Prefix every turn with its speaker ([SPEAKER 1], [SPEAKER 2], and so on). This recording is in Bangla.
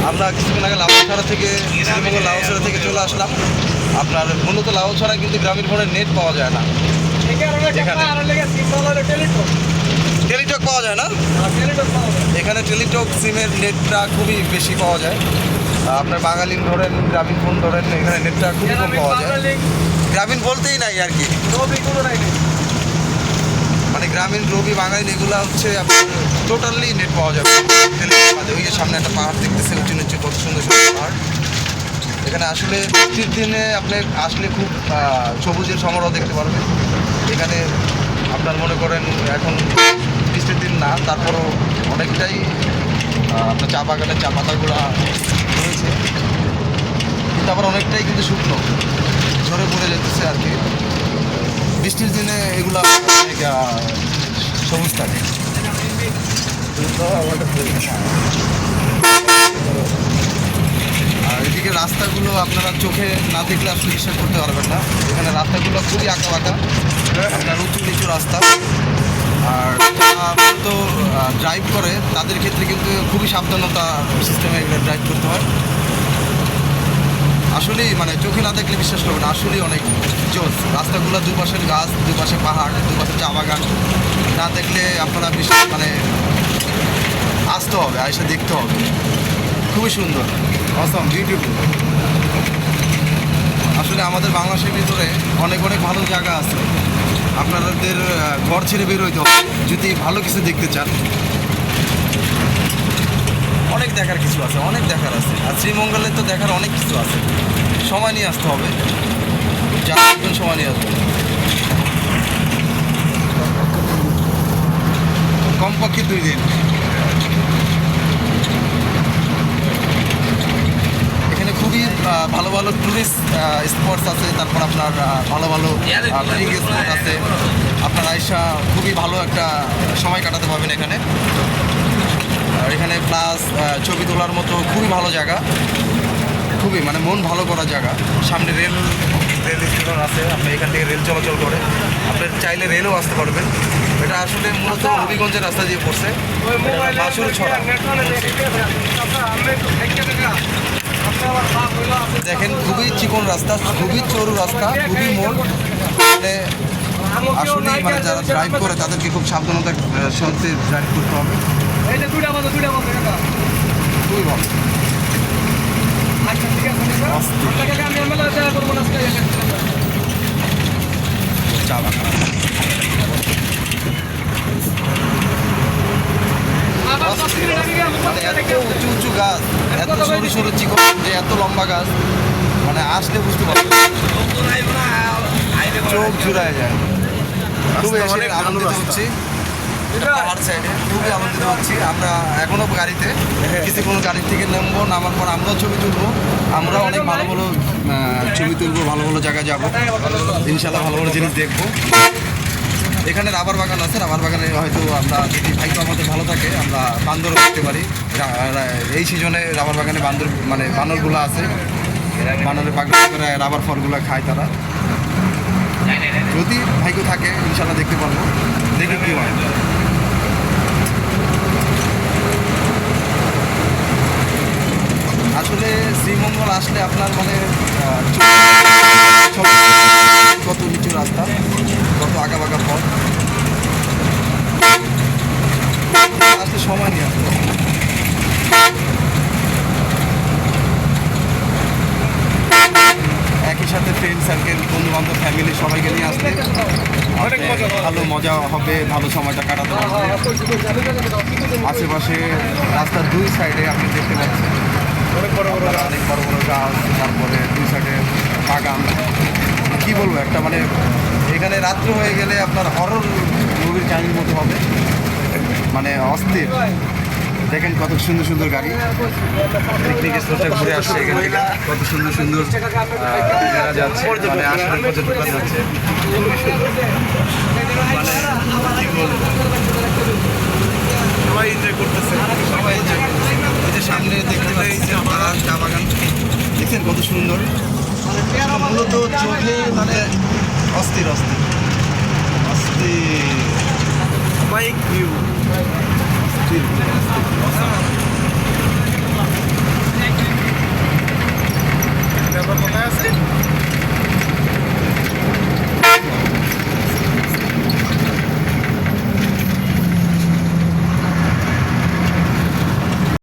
[SPEAKER 1] আমরা কিছুদিন আগে লাউছড়া থেকে লাউছড়া থেকে চলে আসলাম। আপনার মূলত লাউছড়া কিন্তু গ্রামীণ ফোনের নেট পাওয়া যায় না, টেলিটক পাওয়া যায় না এখানে। টেলিটক সিমের নেটটা খুবই বেশি পাওয়া যায়। আপনার বাঙালি ধরেন, গ্রামীণ ফোন ধরেন, এখানে নেটটা খুবই কম পাওয়া যায়। গ্রামীণ বলতেই নাই আর কি, মানে গ্রামীণ রবি বাঙালি এগুলো হচ্ছে আপনার টোটালি নেট পাওয়া যাবে। ওই যে সামনে একটা পাহাড় দেখতেছে, উঁচু নিচু কত সুন্দর সুন্দর পাহাড়। এখানে আসলে বৃষ্টির দিনে আপনি আসলে খুব সবুজের সমারোহ দেখতে পারবেন। এখানে আপনার মনে করেন এখন বৃষ্টির দিন না, তারপরও অনেকটাই আপনার চা বাগানের চা পাতাগুলো রয়েছে, কিন্তু আবার অনেকটাই কিন্তু শুকনো, ঝরে পড়ে যেতেছে আর কি। বৃষ্টির দিনে এগুলা অনেক সবুজ থাকে। আর এদিকে রাস্তাগুলো আপনারা চোখে না দেখলে আসলে বিশ্বাস করতে পারবেন না। এখানে রাস্তাগুলো খুবই আঁকা বাঁকা, আপনার উঁচু নিচু রাস্তা। আর যারা তো ড্রাইভ করে তাদের ক্ষেত্রে কিন্তু খুবই সাবধানতা সিস্টেমে এগুলো ড্রাইভ করতে হয়। আসলেই মানে চোখে না দেখলে বিশ্বাস করবেন, আসলেই অনেক জোস। রাস্তাগুলো দুপাশের গাছ, দুপাশে পাহাড়, দুপাশে চা বাগান, না দেখলে আপনারা বিশ্বাস মানে আসতে হবে, এসে দেখতে হবে। খুবই সুন্দর, অসম, বিউটিফুল। আসলে আমাদের বাংলাদেশের ভিতরে অনেক অনেক ভালো জায়গা আছে, আপনাদের ঘর ছেড়ে বের হইতে হবে যদি ভালো কিছু দেখতে চান। অনেক দেখার কিছু আছে, অনেক দেখার আছে। আর শ্রীমঙ্গলে তো দেখার অনেক কিছু আছে, সময় নিয়ে আসতে হবে, যার একজন সময় নিয়ে আসবে, কমপক্ষে 2 দিন। এখানে খুবই ভালো ভালো ট্যুরিস্ট স্পটস আছে, তারপর আপনার ভালো ভালো পিকনিক স্পট আছে। আপনার আয়সা খুবই ভালো একটা সময় কাটাতে পারবেন এখানে। আর এখানে প্লাস ছবি তোলার মতো খুবই ভালো জায়গা, খুবই মানে মন ভালো করা জায়গা। সামনে রেল স্টেশন আছে, আপনি এখান থেকে রেল চলাচল করে, আপনি চাইলে রেলও আসতে পারবেন। এটা আসলে মূলত হবিগঞ্জের রাস্তা দিয়ে পড়ছে, বাঁশুড়ছড়া। দেখেন খুবই চিকন রাস্তা, খুবই সরু রাস্তা, খুবই মোড়। মানে আসলেই মানে যারা ড্রাইভ করে তাদেরকে খুব সাবধানতার সাথে ড্রাইভ করতে হবে। খুবই ভালো। চা বাগান, মানে এত উঁচু উঁচু গাছ, এত সরু সরু চিকন, যে এত লম্বা গাছ, মানে আসলে বুঝতে পারবেন, চোখ জুড়ায় যায়। খুবই আনন্দিত হচ্ছি পাহাড় সাইডে, খুবই আনন্দিত হচ্ছি। আমরা এখনও গাড়িতে, কিছুক্ষণ গাড়ির থেকে নামার পর আমরাও ছবি তুলবো, আমরাও অনেক ভালো ভালো ছবি তুলবো, ভালো ভালো জায়গায় যাবো ইনশাল্লাহ, ভালো ভালো জিনিস দেখবো। এখানে রাবার বাগান আছে, রাবার বাগানে হয়তো আমরা যদি ভাগ্য আমাদের ভালো থাকে আমরা বান্দরও দেখতে পারি। এই সিজনে রাবার বাগানে বান্দর মানে বানরগুলো আছে, বানরের বাগান করে রাবার ফলগুলো খায় তারা। যদি ভাগ্য থাকে ইনশাল্লাহ দেখতে পারবো, দেখে কী হয়। আসলে শ্রীমঙ্গল আসলে আপনার মানে কত নিচু রাস্তা, কত আঁকা বাঁকা পথ, আসলে সময় নিয়ে আসতে হবে। একই সাথে ফ্রেন্ড সার্কেল, বন্ধু বান্ধব, ফ্যামিলি সবাইকে নিয়ে আসলে ভালো মজা হবে, ভালো সময়টা কাটাতে পারবে। আশেপাশে রাস্তার 2 সাইডে আপনি দেখতে পাচ্ছেন অনেক বড় বড় গাছ, তারপরে 2 সাইডে বাগান। কী বলবো, একটা মানে এখানে রাত্র হয়ে গেলে আপনার হরর মুভির কাহিনীর মতো হবে, মানে অস্থির। দেখেন কত সুন্দর সুন্দর গাড়ি, পিকনিক স্পটটা ঘুরে আসছে এখান থেকে, কত সুন্দর সুন্দর জায়গা যাচ্ছে, মানে আসলে পর্যটক যাচ্ছে, মানে কী বলবো, সবাই এনজয় করতেছে, সবাই এনজয় করতেছে। ওই যে সামনে দেখতে পাচ্ছি চা বাগান, দেখছেন কত সুন্দর, মূলত চোখে মানে অস্থির অস্থির অস্থির বাইক ভিউ, অস্থির অস্থির।
[SPEAKER 2] আমরা কোথায় আছি